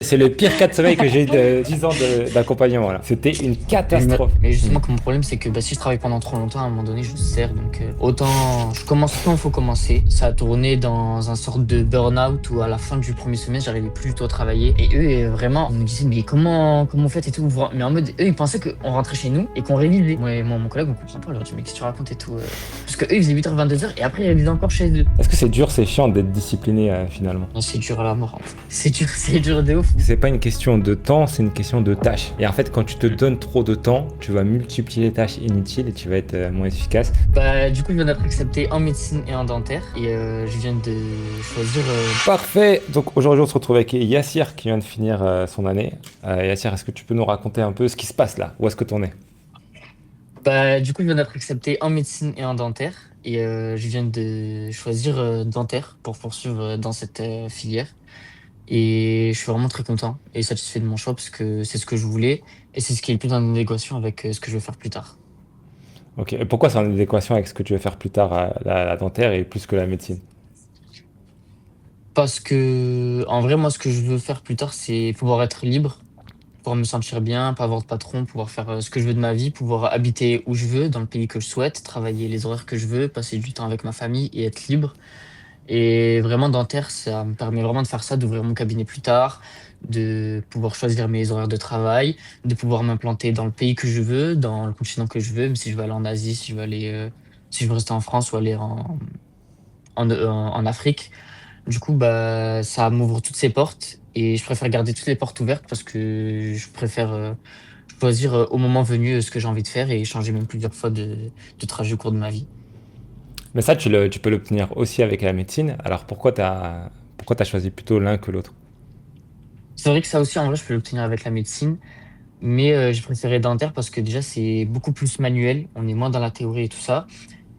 C'est le pire cas de sommeil que j'ai eu de 10 ans d'accompagnement là. C'était une catastrophe. Mais justement, que mon problème, c'est que si je travaille pendant trop longtemps, à un moment donné, je sers. Donc, autant je commence quand il faut commencer. Ça a tourné dans un sorte de burn-out où à la fin du premier semestre, j'arrivais plus du tout à travailler. Et eux, vraiment, ils me disaient, mais comment vous faites et tout. Mais en mode, eux, ils pensaient qu'on rentrait chez nous et qu'on révisait. Moi et mon collègue, on comprend pas. Je leur dis, mais qu'est-ce que tu racontes et tout. Parce que eux, ils faisaient 8h, 22h et après, ils révisaient encore chez eux. Est-ce que c'est dur, c'est chiant d'être discipliné finalement? Non, c'est dur à la mort, en fait. C'est dur de ouf. C'est pas une question de temps, c'est une question de tâches. Et en fait, quand tu te donnes trop de temps, tu vas multiplier les tâches inutiles et tu vas être moins efficace. Du coup, je viens d'être accepté en médecine et en dentaire. Et je viens de choisir. Parfait. Donc aujourd'hui, on se retrouve avec Yassir qui vient de finir son année. Yassir, est-ce que tu peux nous raconter un peu ce qui se passe là? Où est-ce que tu en es? Du coup, je viens d'être accepté en médecine et en dentaire. Et je viens de choisir dentaire pour poursuivre dans cette filière. Et je suis vraiment très content et satisfait de mon choix parce que c'est ce que je voulais. Et c'est ce qui est le plus en adéquation avec ce que je veux faire plus tard. Ok. Et pourquoi c'est en adéquation avec ce que tu veux faire plus tard, la dentaire et plus que la médecine? Parce que, en vrai, moi, ce que je veux faire plus tard, c'est pouvoir être libre, pouvoir me sentir bien, pas avoir de patron, pouvoir faire ce que je veux de ma vie, pouvoir habiter où je veux, dans le pays que je souhaite, travailler les horaires que je veux, passer du temps avec ma famille et être libre. Et vraiment, dentaire, ça me permet vraiment de faire ça, d'ouvrir mon cabinet plus tard, de pouvoir choisir mes horaires de travail, de pouvoir m'implanter dans le pays que je veux, dans le continent que je veux, même si je veux aller en Asie, si je veux aller, si je veux rester en France ou aller en Afrique. Du coup, ça m'ouvre toutes ces portes et je préfère garder toutes les portes ouvertes parce que je préfère choisir au moment venu ce que j'ai envie de faire et changer même plusieurs fois de trajet au cours de ma vie. Mais ça, tu peux l'obtenir aussi avec la médecine. Alors pourquoi t'as choisi plutôt l'un que l'autre? C'est vrai que ça aussi, en vrai, je peux l'obtenir avec la médecine, mais j'ai préféré dentaire parce que déjà, c'est beaucoup plus manuel, on est moins dans la théorie et tout ça.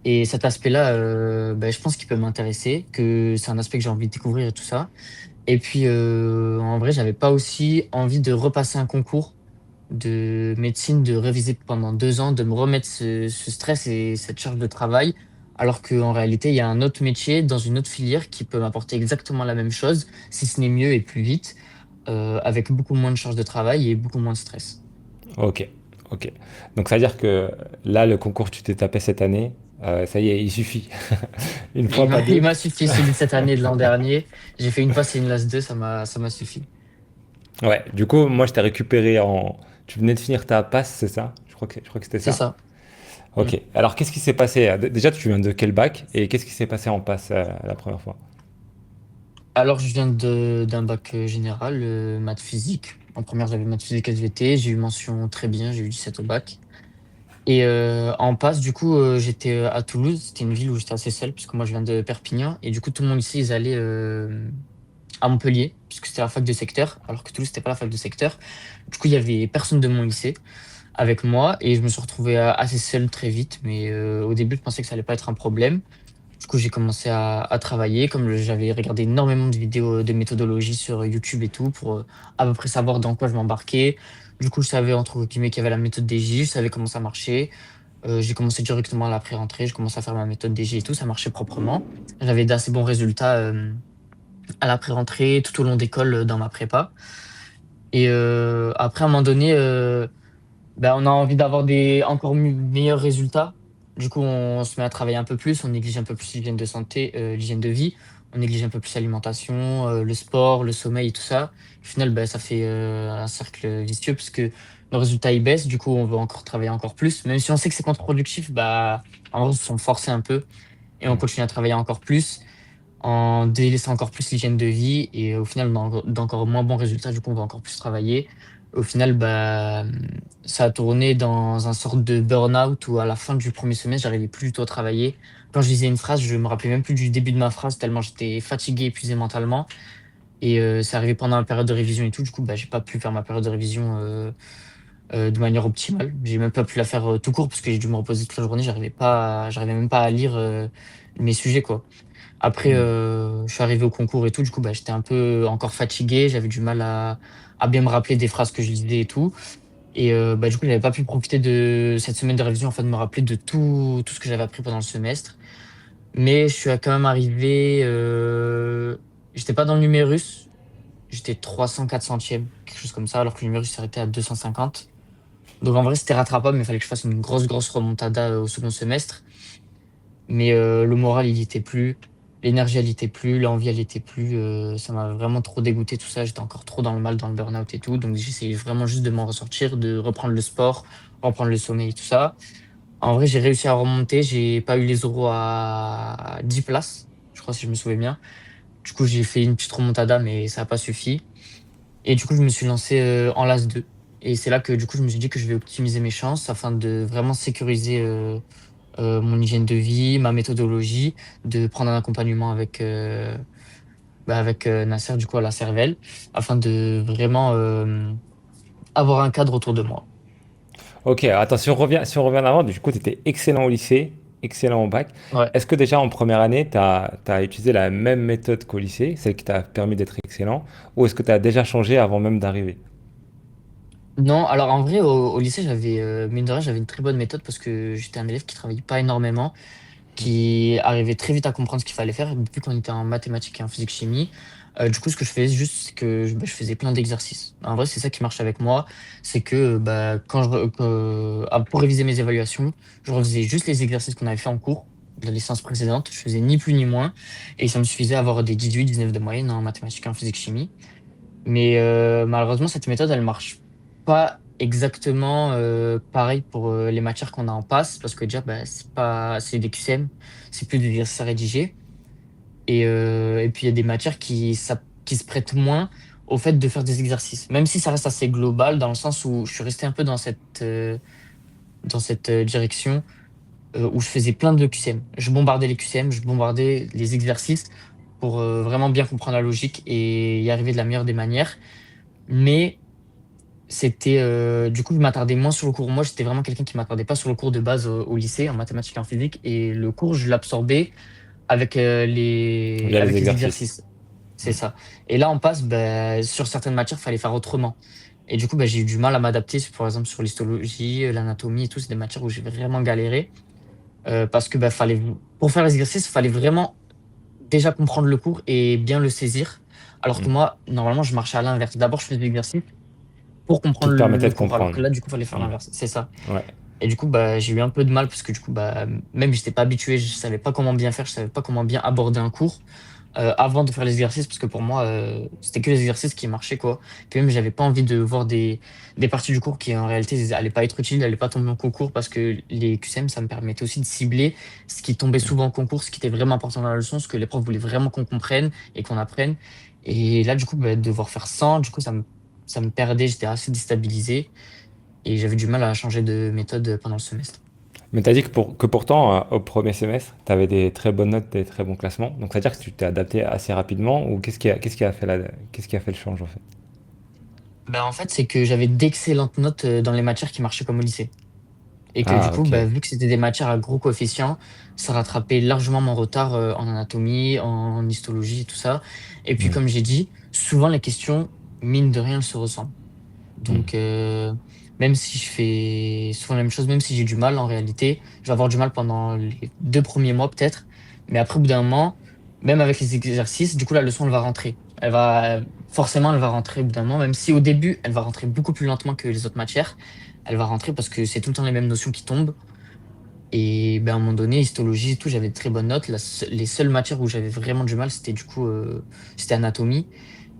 Et cet aspect-là, je pense qu'il peut m'intéresser, que c'est un aspect que j'ai envie de découvrir et tout ça. Et puis, en vrai, j'avais pas aussi envie de repasser un concours de médecine, de réviser pendant 2 ans, de me remettre ce stress et cette charge de travail, alors qu'en réalité, il y a un autre métier dans une autre filière qui peut m'apporter exactement la même chose, si ce n'est mieux et plus vite, avec beaucoup moins de charge de travail et beaucoup moins de stress. Ok, ok. Donc ça veut dire que là, le concours que tu t'es tapé cette année, ça y est, il suffit. Une fois, pas Il deux. m'a suffi celui de cette année et de l'an dernier. J'ai fait une passe et une LAS 2, ça m'a suffi. Ouais, du coup, moi, je t'ai récupéré en... Tu venais de finir ta passe, c'est ça? Je crois que c'était C'est ça. ça. Mm. Ok. Alors, qu'est-ce qui s'est passé? Déjà, tu viens de quel bac? Et qu'est-ce qui s'est passé en passe la première fois? Alors, je viens d'un bac général, maths physique. En première, j'avais maths physique SVT. J'ai eu mention très bien, j'ai eu 17 au bac. Et en passe, du coup, j'étais à Toulouse. C'était une ville où j'étais assez seul, puisque moi, je viens de Perpignan. Et du coup, tout mon lycée, ils allaient à Montpellier, puisque c'était la fac de secteur, alors que Toulouse, c'était pas la fac de secteur. Du coup, il y avait personne de mon lycée avec moi, et je me suis retrouvé assez seul très vite. Mais au début, je pensais que ça allait pas être un problème. Du coup, j'ai commencé à travailler, comme j'avais regardé énormément de vidéos de méthodologie sur YouTube et tout, pour à peu près savoir dans quoi je m'embarquais. Du coup, je savais entre guillemets qu'il y avait la méthode DJ, je savais comment ça marchait. J'ai commencé directement à la pré-rentrée, j'ai commencé à faire ma méthode DJ et tout, ça marchait proprement. J'avais d'assez bons résultats à la pré-rentrée, tout au long d'école dans ma prépa. Et après, à un moment donné, on a envie d'avoir des encore meilleurs résultats. Du coup, on se met à travailler un peu plus, on néglige un peu plus l'hygiène de santé, l'hygiène de vie, on néglige un peu plus l'alimentation, le sport, le sommeil et tout ça. Au final, ça fait un cercle vicieux parce que nos résultats ils baissent. Du coup, on veut encore travailler encore plus. Même si on sait que c'est contre-productif, en vrai, on se sent forcé un peu et on continue à travailler encore plus en délaissant encore plus l'hygiène de vie et au final, on a d'encore moins bons résultats. Du coup, on va encore plus travailler. Au final, ça a tourné dans un sorte de burn-out où à la fin du premier semestre, j'arrivais plus du tout à travailler. Quand je disais une phrase, je me rappelais même plus du début de ma phrase tellement j'étais fatigué, épuisé mentalement. Et c'est arrivé pendant la période de révision et tout. Du coup, j'ai pas pu faire ma période de révision de manière optimale. J'ai même pas pu la faire tout court parce que j'ai dû me reposer toute la journée. J'arrivais même pas à lire mes sujets, quoi. Après, je suis arrivé au concours et tout. Du coup, j'étais un peu encore fatigué. J'avais du mal à bien me rappeler des phrases que je lisais et tout. Et du coup, j'avais pas pu profiter de cette semaine de révision afin de me rappeler de tout ce que j'avais appris pendant le semestre. Mais je suis quand même arrivé. J'étais pas dans le numérus, j'étais 300-400e, quelque chose comme ça, alors que le numéro s'arrêtait à 250. Donc en vrai, c'était rattrapable, mais il fallait que je fasse une grosse remontada au second semestre. Mais le moral, il y était plus. L'énergie, elle y était plus. L'envie, elle y était plus. Ça m'a vraiment trop dégoûté tout ça. J'étais encore trop dans le mal, dans le burn-out et tout. Donc j'essayais vraiment juste de m'en ressortir, de reprendre le sport, reprendre le sommeil et tout ça. En vrai, j'ai réussi à remonter. J'ai pas eu les euros à 10 places, je crois, si je me souviens bien. Du coup, j'ai fait une petite remontada, mais ça n'a pas suffi. Et du coup, je me suis lancé en LAS 2. Et c'est là que du coup, je me suis dit que je vais optimiser mes chances afin de vraiment sécuriser mon hygiène de vie, ma méthodologie, de prendre un accompagnement avec Nasser, du coup, à la Cervelle, afin de vraiment avoir un cadre autour de moi. Ok, attends, si on revient en avant, du coup, tu étais excellent au lycée, excellent au bac. Ouais. Est-ce que déjà en première année, tu as utilisé la même méthode qu'au lycée, celle qui t'a permis d'être excellent, ou est-ce que tu as déjà changé avant même d'arriver? Non, alors en vrai, au lycée, mine de rien, j'avais une très bonne méthode parce que j'étais un élève qui travaillait pas énormément, qui arrivait très vite à comprendre ce qu'il fallait faire, vu qu'on était en mathématiques et en physique-chimie. Du coup, ce que je faisais juste, c'est que je faisais plein d'exercices. En vrai, c'est ça qui marche avec moi, c'est que bah, pour réviser mes évaluations, je refaisais juste les exercices qu'on avait fait en cours de la licence précédente. Je faisais ni plus ni moins, et ça me suffisait à avoir des 18-19 de moyenne en mathématiques et en physique-chimie. Mais malheureusement, cette méthode, elle marche pas exactement pareil pour les matières qu'on a en passe, parce que déjà, bah, c'est des QCM, c'est plus des exercices à rédiger. Et puis, il y a des matières qui se prêtent moins au fait de faire des exercices, même si ça reste assez global, dans le sens où je suis resté un peu dans cette direction où je faisais plein de QCM. Je bombardais les QCM, je bombardais les exercices pour vraiment bien comprendre la logique et y arriver de la meilleure des manières. Mais du coup, je m'attardais moins sur le cours. Moi, j'étais vraiment quelqu'un qui m'attardait pas sur le cours de base au lycée, en mathématiques et en physique. Et le cours, je l'absorbais avec Via les avec les exercices. exercices. C'est ça. Et là, on passe, ben, sur certaines matières, il fallait faire autrement. Et du coup, ben, j'ai eu du mal à m'adapter, par exemple, sur l'histologie, l'anatomie et tout. C'est des matières où j'ai vraiment galéré. Parce que ben, pour faire les exercices, il fallait vraiment déjà comprendre le cours et bien le saisir. Alors que Mm. moi, normalement, je marchais à l'inverse. D'abord, je faisais l'exercice pour Qui comprendre te permettait le de cours. Alors comprendre. que là, du coup, il fallait faire Mm. l'inverse. C'est ça. Ouais. Et du coup, bah, j'ai eu un peu de mal parce que du coup, bah, même j'étais pas habitué, je savais pas comment bien faire, je savais pas comment bien aborder un cours avant de faire les exercices parce que pour moi, c'était que les exercices qui marchaient, quoi. Puis même, j'avais pas envie de voir des parties du cours qui en réalité allaient pas être utiles, allaient pas tomber en concours parce que les QCM, ça me permettait aussi de cibler ce qui tombait souvent en concours, ce qui était vraiment important dans la leçon, ce que les profs voulaient vraiment qu'on comprenne et qu'on apprenne. Et là, du coup, bah, devoir faire 100, du coup, ça me perdait, j'étais assez déstabilisé. Et j'avais du mal à changer de méthode pendant le semestre. Mais tu as dit que pourtant, au premier semestre, tu avais des très bonnes notes, des très bons classements. Donc, c'est-à-dire que tu t'es adapté assez rapidement ou qu'est-ce qui a fait le change en fait? Ben, en fait, c'est que j'avais d'excellentes notes dans les matières qui marchaient comme au lycée. Et que du Ah, coup, ok. ben, vu que c'était des matières à gros coefficients, ça rattrapait largement mon retard en anatomie, en histologie et tout ça. Et puis, Mm. comme j'ai dit, souvent les questions, mine de rien, elles se ressemblent. Mm. Donc, même si je fais souvent la même chose, même si j'ai du mal, en réalité, je vais avoir du mal pendant les 2 premiers mois peut-être. Mais après, au bout d'un moment, même avec les exercices, du coup, la leçon, elle va rentrer. Forcément, elle va rentrer au bout d'un moment, même si au début, elle va rentrer beaucoup plus lentement que les autres matières. Elle va rentrer parce que c'est tout le temps les mêmes notions qui tombent. Et ben, à un moment donné, histologie et tout, j'avais de très bonnes notes. Les seules matières où j'avais vraiment du mal, c'était c'était anatomie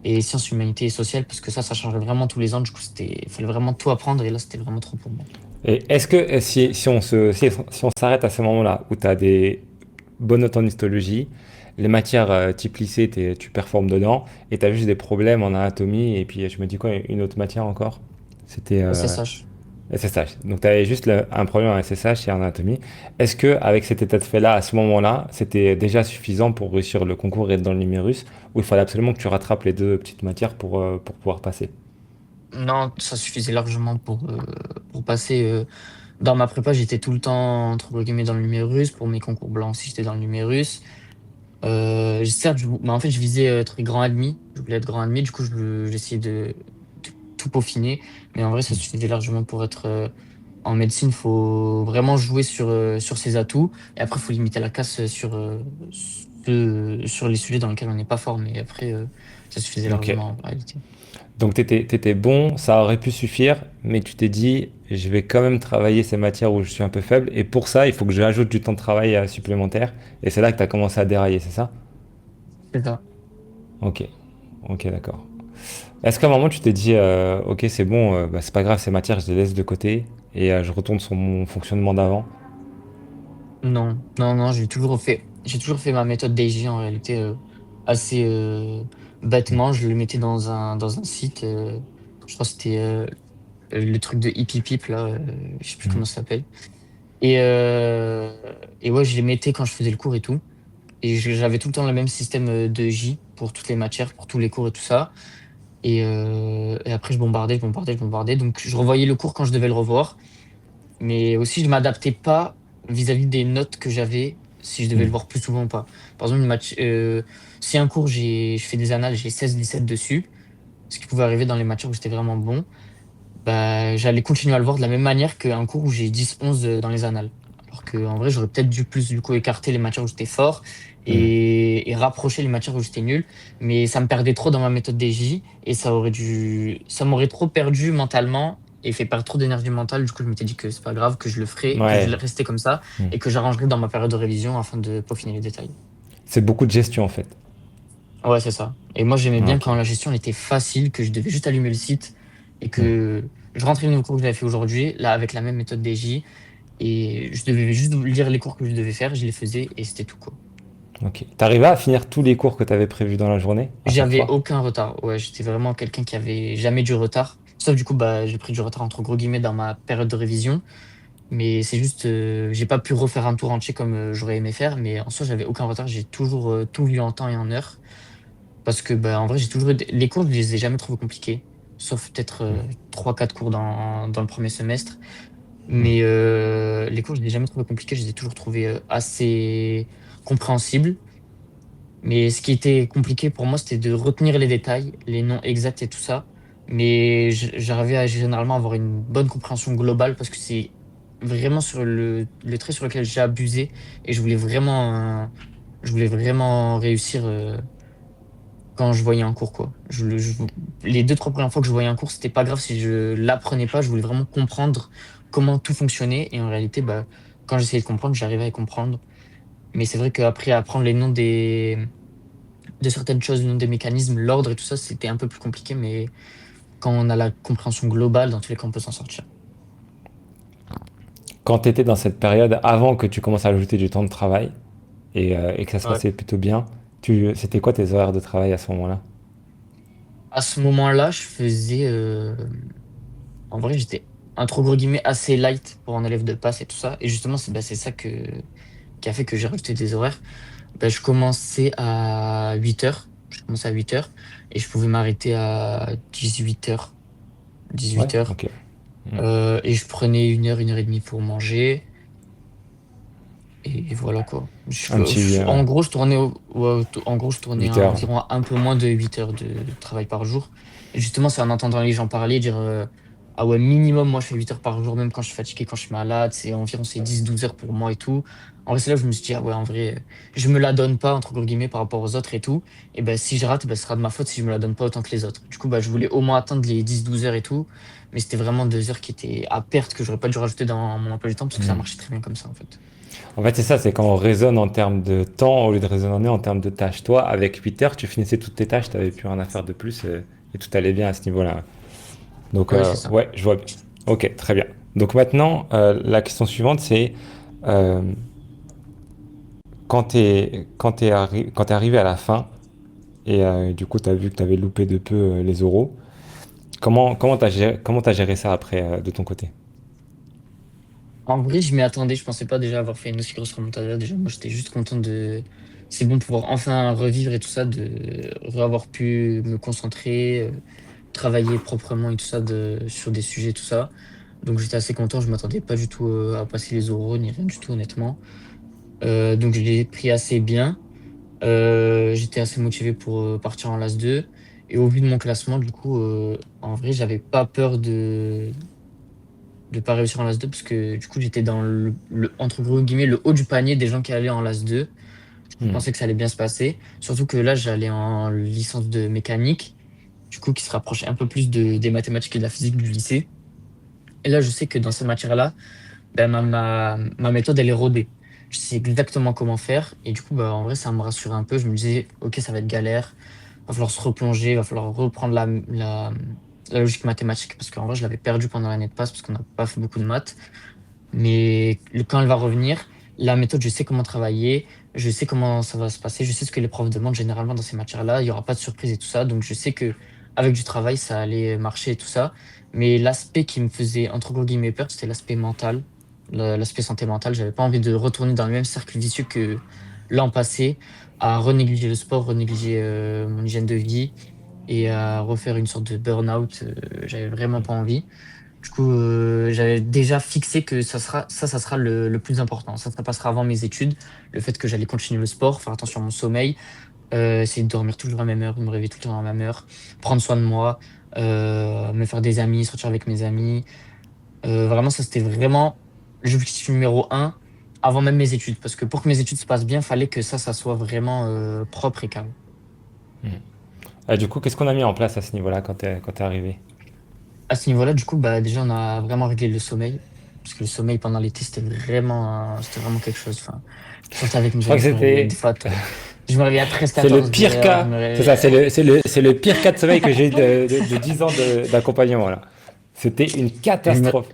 et sciences, humanités et sociales, parce que ça changeait vraiment tous les ans. Du coup, il fallait vraiment tout apprendre, et là, c'était vraiment trop pour moi. Et est-ce que si on s'arrête à ce moment-là où tu as des bonnes notes en histologie, les matières type lycée, tu performes dedans, et tu as juste des problèmes en anatomie, et puis je me dis quoi, une autre matière encore? C'était SSH. SSH. Donc tu avais juste un problème en SSH et en anatomie. Est-ce que avec cet état de fait-là, à ce moment-là, c'était déjà suffisant pour réussir le concours et être dans le numérus, ou il fallait absolument que tu rattrapes les deux petites matières pour pouvoir passer? Non, ça suffisait largement pour passer. Dans ma prépa, j'étais tout le temps, entre guillemets, dans le numérus. Pour mes concours blancs aussi, j'étais dans le numérus. Certes, mais en fait, je visais être grand admis. Je voulais être grand admis. Du coup, j'essayais de tout peaufiner. Mais en vrai, ça suffisait largement pour être en médecine. Faut vraiment jouer sur ses atouts. Et après, il faut limiter la casse sur les sujets dans lesquels on n'est pas fort, mais après, ça suffisait Ok. largement en réalité. Donc t'étais bon, ça aurait pu suffire, mais tu t'es dit, je vais quand même travailler ces matières où je suis un peu faible, et pour ça, il faut que j'ajoute du temps de travail supplémentaire, et c'est là que tu as commencé à dérailler, c'est ça? C'est ça. Ok, ok, d'accord. Est-ce qu'à un moment tu t'es dit, ok, c'est bon, bah, c'est pas grave, ces matières, je les laisse de côté, et je retourne sur mon fonctionnement d'avant? Non, non, non, j'ai toujours fait ma méthode DJ en réalité assez Hmm. bêtement. Je le mettais dans un site, je crois que c'était le truc de Hippie Pip là, je sais plus Hmm. comment ça s'appelle. Et, euh, et ouais, je les mettais quand je faisais le cours et tout. Et j'avais tout le temps le même système de J pour toutes les matières, pour tous les cours et tout ça. Et après, je bombardais. Donc, je revoyais le cours quand je devais le revoir. Mais aussi, je m'adaptais pas vis-à-vis des notes que j'avais, si je devais le Hmm. voir plus souvent ou pas. Par exemple, si un cours, je fais des annales, j'ai 16-17 dessus, ce qui pouvait arriver dans les matières où j'étais vraiment bon, bah, j'allais continuer à le voir de la même manière qu'un cours où j'ai 10-11 dans les annales. Alors qu'en vrai, j'aurais peut-être dû plus du coup écarter les matières où j'étais fort Hmm. et rapprocher les matières où j'étais nul. Mais ça me perdait trop dans ma méthode DJ et ça m'aurait trop perdu mentalement et fait perdre trop d'énergie mentale. Du coup, je m'étais dit que c'est pas grave, que je le ferais, que je Ouais. restais comme ça Hmm. et que j'arrangerais dans ma période de révision afin de peaufiner les détails. C'est beaucoup de gestion en fait. Ouais, c'est ça. Et moi, j'aimais bien Ok. quand la gestion elle était facile, que je devais juste allumer le site et Hmm. que je rentrais dans le cours que j'avais fait aujourd'hui, là, avec la même méthode DJ. Et je devais juste lire les cours que je devais faire, je les faisais et c'était tout, quoi. Ok. T'arrivais à finir tous les cours que t'avais prévus dans la journée, à chaque J'avais fois? aucun retard. Ouais, j'étais vraiment quelqu'un qui avait jamais du retard. Sauf du coup, bah, j'ai pris du retard entre gros guillemets dans ma période de révision. Mais c'est juste, j'ai pas pu refaire un tour entier comme j'aurais aimé faire. Mais en soi, j'avais aucun retard. J'ai toujours tout vu en temps et en heure. Parce que, bah, en vrai, j'ai toujours les cours, je les ai jamais trouvés compliqués. Sauf peut-être Hmm. 3-4 cours dans le premier semestre. Hmm. Mais les cours, je les ai jamais trouvés compliqués. Je les ai toujours trouvés assez compréhensibles. Mais ce qui était compliqué pour moi, c'était de retenir les détails, les noms exacts et tout ça. Mais j'arrivais à généralement avoir une bonne compréhension globale parce que c'est vraiment sur le trait sur lequel j'ai abusé et je voulais vraiment réussir quand je voyais un cours, quoi. Les 2-3 premières fois que je voyais un cours, c'était pas grave si je l'apprenais pas. Je voulais vraiment comprendre comment tout fonctionnait. Et en réalité, bah, quand j'essayais de comprendre, j'arrivais à comprendre. Mais c'est vrai qu'après, apprendre les noms de certaines choses, le nom des mécanismes, l'ordre et tout ça, c'était un peu plus compliqué, mais quand on a la compréhension globale, dans tous les cas, on peut s'en sortir. Quand t'étais dans cette période, avant que tu commences à ajouter du temps de travail, et que ça se Ouais. passait plutôt bien, c'était quoi tes horaires de travail à ce moment-là? À ce moment-là, en vrai, j'étais, entre gros guillemets, assez light pour un élève de passe et tout ça. Et justement, c'est ça qui a fait que j'ai rajouté des horaires. Bah, je commençais à 8 heures. Je commençais à 8 heures et je pouvais m'arrêter à 18 heures. Ouais, 18 heures. ok. Hmm. Et je prenais 1 heure, 1 heure et demie pour manger. Et voilà quoi. Un petit En gros, en gros, je tournais 8 à heures. environ un peu moins de 8 heures de travail par jour. Et justement, c'est en entendant les gens parler, dire ah ouais, minimum, moi je fais 8 heures par jour, même quand je suis fatigué, quand je suis malade, c'est 10-12 heures pour moi et tout. En vrai, c'est là que je me suis dit, ah ouais, en vrai, je me la donne pas, entre guillemets, par rapport aux autres et tout. Et ben si je rate, ben, ce sera de ma faute si je me la donne pas autant que les autres. Du coup, bah, je voulais au moins atteindre les 10-12 heures et tout. Mais c'était vraiment 2 heures qui étaient à perte, que j'aurais pas dû rajouter dans mon emploi du temps, parce que ça Hmm. marchait très bien comme ça, en fait. En fait, c'est ça, c'est quand on raisonne en termes de temps au lieu de raisonner en termes de tâches. Toi, avec 8 heures, tu finissais toutes tes tâches, tu n'avais plus rien à faire de plus et tout allait bien à ce niveau-là. Donc, Ouais, c'est ça. ouais, je vois bien. Ok, très bien. Donc maintenant, la question suivante, c'est euh, quand t'es arrivé à la fin et du coup, tu as vu que tu avais loupé de peu les euros, comment t'as géré ça après de ton côté? En vrai, je m'y attendais. Je pensais pas déjà avoir fait une aussi grosse remontada. Déjà, moi, j'étais juste content de. C'est bon de pouvoir enfin revivre et tout ça, de avoir pu me concentrer, travailler proprement et tout ça sur des sujets, tout ça. Donc, j'étais assez content. Je m'attendais pas du tout à passer les oraux, ni rien du tout, honnêtement. Donc, je l'ai pris assez bien. J'étais assez motivé pour partir en LAS 2. Et au vu de mon classement, du coup, en vrai, j'avais pas peur de pas réussir en LAS 2 parce que du coup j'étais dans entre gros guillemets le haut du panier des gens qui allaient en LAS 2. Je Hmm. pensais que ça allait bien se passer. Surtout que là, j'allais en licence de mécanique, du coup, qui se rapprochait un peu plus des mathématiques et de la physique du lycée. Et là, je sais que dans ces matières-là, ben, ma méthode, elle est rodée. Je sais exactement comment faire. Et du coup, bah, en vrai, ça me rassurait un peu. Je me disais, OK, ça va être galère. Va falloir se replonger, va falloir reprendre la logique mathématique. Parce qu'en vrai, je l'avais perdu pendant l'année de passe parce qu'on n'a pas fait beaucoup de maths. Mais quand elle va revenir, la méthode, je sais comment travailler, je sais comment ça va se passer, je sais ce que les profs demandent généralement dans ces matières-là. Il n'y aura pas de surprise et tout ça. Donc, je sais que avec du travail, ça allait marcher et tout ça. Mais l'aspect qui me faisait, entre gros guillemets, peur, c'était l'aspect mental, l'aspect santé mentale. J'avais pas envie de retourner dans le même cercle vicieux que l'an passé, à renégliger le sport, renégliger mon hygiène de vie et à refaire une sorte de burn-out. J'avais vraiment pas envie. Du coup, j'avais déjà fixé que ça sera le plus important. Ça passera avant mes études. Le fait que j'allais continuer le sport, faire attention à mon sommeil, essayer de dormir toujours à la même heure, de me réveiller tout le temps à la même heure, prendre soin de moi, me faire des amis, sortir avec mes amis. Vraiment, ça, c'était vraiment l'objectif numéro un avant même mes études. Parce que pour que mes études se passent bien, il fallait que ça soit vraiment propre et calme. Du coup, qu'est-ce qu'on a mis en place à ce niveau-là quand t'es arrivé? À ce niveau-là, du coup, bah, déjà, on a vraiment réglé le sommeil. Parce que le sommeil pendant l'été, c'était vraiment quelque chose. Enfin, je sortais avec Je mes crois amis, que je me réveillais c'était des fois, je me réveillais à c'est le 13-14 pire heures, je cas. me C'est ça, réveillais, c'est le pire cas de sommeil que j'ai eu de 10 ans d'accompagnement là. C'était une je me, catastrophe.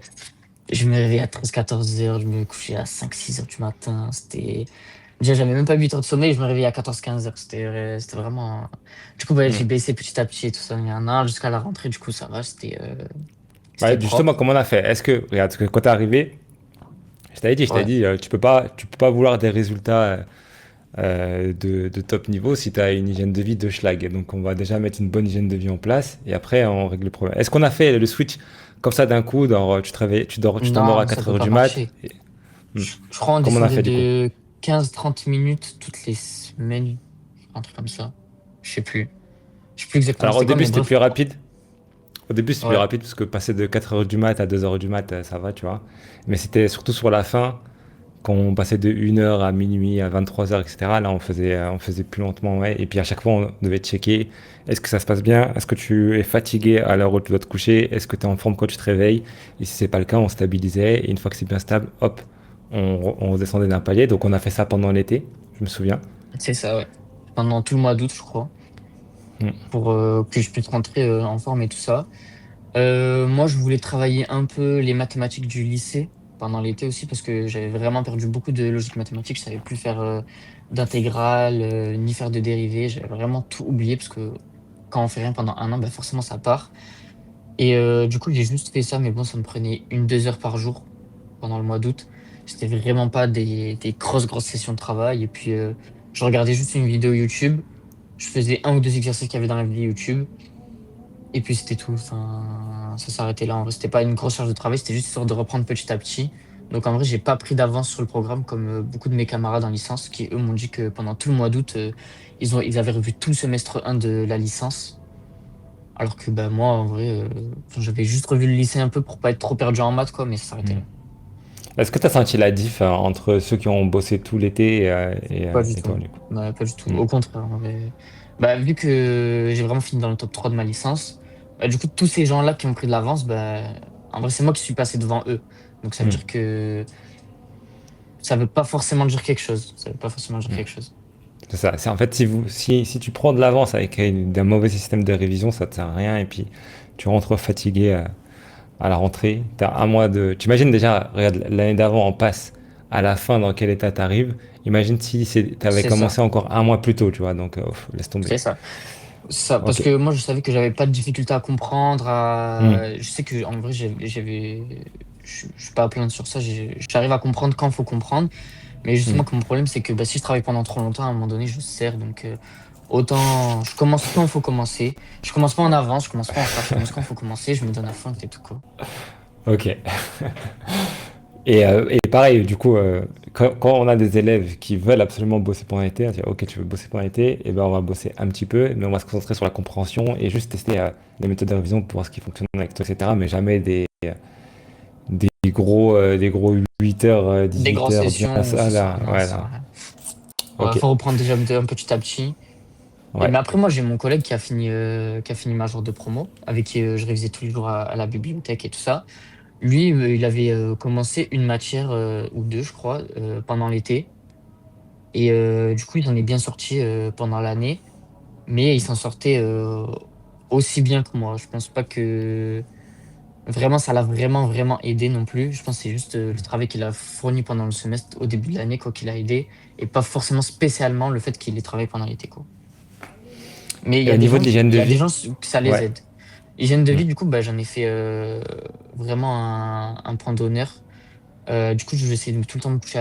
je me réveillais à 13-14 heures, je me couchais à 5-6 heures du matin. Déjà, j'avais même pas 8 heures de sommeil, je me réveillais à 14-15 heures. C'était vraiment. Du coup, bah, Hmm. j'ai baissé petit à petit et tout ça. Il y en a un jusqu'à la rentrée, du coup, ça va, c'était Ouais, justement, propre. comment on a fait? Est-ce que, regarde, parce que quand t'es arrivé, je t'avais Ouais, dit, tu peux pas vouloir des résultats de top niveau si tu as une hygiène de vie de schlag. Donc, on va déjà mettre une bonne hygiène de vie en place et après, on règle le problème. Est-ce qu'on a fait le switch comme ça d'un coup, tu te réveilles, tu t'endors à non, ça 4 peut heures pas du mat? marcher. Hmm. Je crois on Comment on a descendait fait du coup? de 15-30 minutes toutes les semaines, un truc comme ça. Je sais plus. Je sais plus exactement Alors, au c'était quoi, début, mais c'était bref. plus rapide. Au début, c'était plus Ouais, rapide parce que passer de 4 heures du mat à 2 heures du mat, ça va, tu vois. Mais c'était surtout sur la fin, quand on passait de 1 heure à minuit, à 23 heures, etc. Là, on faisait plus lentement, ouais. Et puis à chaque fois, on devait checker est-ce que ça se passe bien? Est-ce que tu es fatigué à l'heure où tu dois te coucher? Est-ce que tu es en forme quand tu te réveilles? Et si c'est pas le cas, on stabilisait. Et une fois que c'est bien stable, hop, on redescendait d'un palier. Donc on a fait ça pendant l'été, je me souviens. c'est ça, ouais. Pendant tout le mois d'août, je crois, Mm. pour que je puisse rentrer en forme et tout ça. Moi, je voulais travailler un peu les mathématiques du lycée pendant l'été aussi parce que j'avais vraiment perdu beaucoup de logique mathématique. Je savais plus faire d'intégrale, ni faire de dérivés. J'avais vraiment tout oublié parce que quand on fait rien pendant un an, bah forcément ça part. Et du coup, j'ai juste fait ça, mais bon, ça me prenait 1-2 heures par jour pendant le mois d'août. C'était vraiment pas des grosses sessions de travail. Et puis, je regardais juste une vidéo YouTube. Je faisais un ou deux exercices qu'il y avait dans la vidéo YouTube. Et puis, c'était tout. Enfin, ça s'arrêtait là. En vrai, c'était pas une grosse charge de travail. C'était juste histoire de reprendre petit à petit. Donc, en vrai, j'ai pas pris d'avance sur le programme comme beaucoup de mes camarades en licence qui, eux, m'ont dit que pendant tout le mois d'août, ils avaient revu tout le semestre 1 de la licence. Alors que bah, moi, en vrai, enfin, j'avais juste revu le lycée un peu pour pas être trop perdu en maths, quoi, mais ça s'arrêtait Mm. là. Est-ce que tu as senti la diff entre ceux qui ont bossé tout l'été Pas du et toi, tout. du coup? Ouais, pas du tout. Mm. Au contraire, en vrai. Bah, vu que j'ai vraiment fini dans le top 3 de ma licence, bah, du coup, tous ces gens-là qui ont pris de l'avance, bah, en vrai, c'est moi qui suis passé devant eux. Donc ça veut Mm. dire que ça veut pas forcément dire quelque chose. Ça veut pas forcément dire Mm. quelque chose. C'est ça. C'est en fait si tu prends de l'avance avec un mauvais système de révision, ça te sert à rien et puis tu rentres fatigué à la rentrée. T'as un mois de. Tu imagines déjà, regarde l'année d'avant en passe à la fin dans quel état t'arrives. Imagine si t'avais C'est ça. commencé encore un mois plus tôt, tu vois. Donc laisse tomber. C'est ça. Ça, parce Ok. que moi, je savais que j'avais pas de difficulté à comprendre. Hmm. Je sais que en vrai, je suis pas à plaindre sur ça. J'arrive à comprendre quand faut comprendre. Mais justement, Hmm. que mon problème, c'est que bah, si je travaille pendant trop longtemps, à un moment donné, je sers. Donc, autant, je commence quand il faut commencer. Je commence pas en avance, je commence pas en retard. Je commence quand il faut commencer. Je me donne à fond et c'est tout, quoi. Ok. Et pareil, du coup, quand on a des élèves qui veulent absolument bosser pendant l'été, on dit ok, tu veux bosser pendant l'été, et ben on va bosser un petit peu, mais on va se concentrer sur la compréhension et juste tester les méthodes de révision pour voir ce qui fonctionne avec toi, etc. Mais jamais des gros 8 heures, Des 18 grosses heures bien sessions où ça ça sert à là, non, ça sert à voilà. rien. Ouais, Ok, faut reprendre déjà un petit à petit. Et ouais. mais après, moi, j'ai mon collègue qui a fini ma jour de promo, avec qui je révisais tous les jours à la bibliothèque et tout ça. Lui, il avait commencé une matière ou deux, je crois, pendant l'été. Et du coup, il en est bien sorti pendant l'année, mais il s'en sortait aussi bien que moi. Je pense pas que vraiment ça l'a vraiment, vraiment aidé non plus. Je pense que c'est juste le travail qu'il a fourni pendant le semestre, au début de l'année, quoi, qui l'a aidé, et pas forcément spécialement le fait qu'il ait travaillé pendant l'été, quoi. Mais Et au niveau de l'hygiène il de y a des vie? gens que ça les Ouais. aide. Hygiène de Mm. vie, du coup, bah, j'en ai fait vraiment un point d'honneur. Du coup, je vais essayer de tout le temps me coucher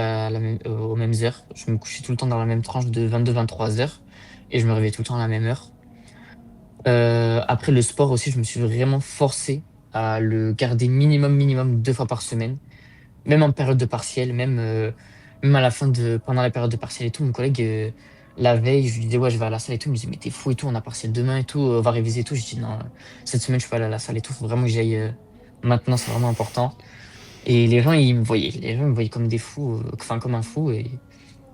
aux mêmes heures. Je me couchais tout le temps dans la même tranche de 22-23 heures et je me réveillais tout le temps à la même heure. Après le sport aussi, je me suis vraiment forcé à le garder minimum 2 fois par semaine, même en période de partiel, même à la pendant la période de partiel et tout. Mon collègue, la veille, je lui disais, ouais, je vais à la salle et tout. Il me disait, mais t'es fou et tout, on a partiel demain et tout, on va réviser et tout. Je dis, non, cette semaine, je peux aller à la salle et tout. Faut vraiment que j'aille maintenant, c'est vraiment important. Et les gens, les gens me voyaient comme des fous, enfin, comme un fou. Et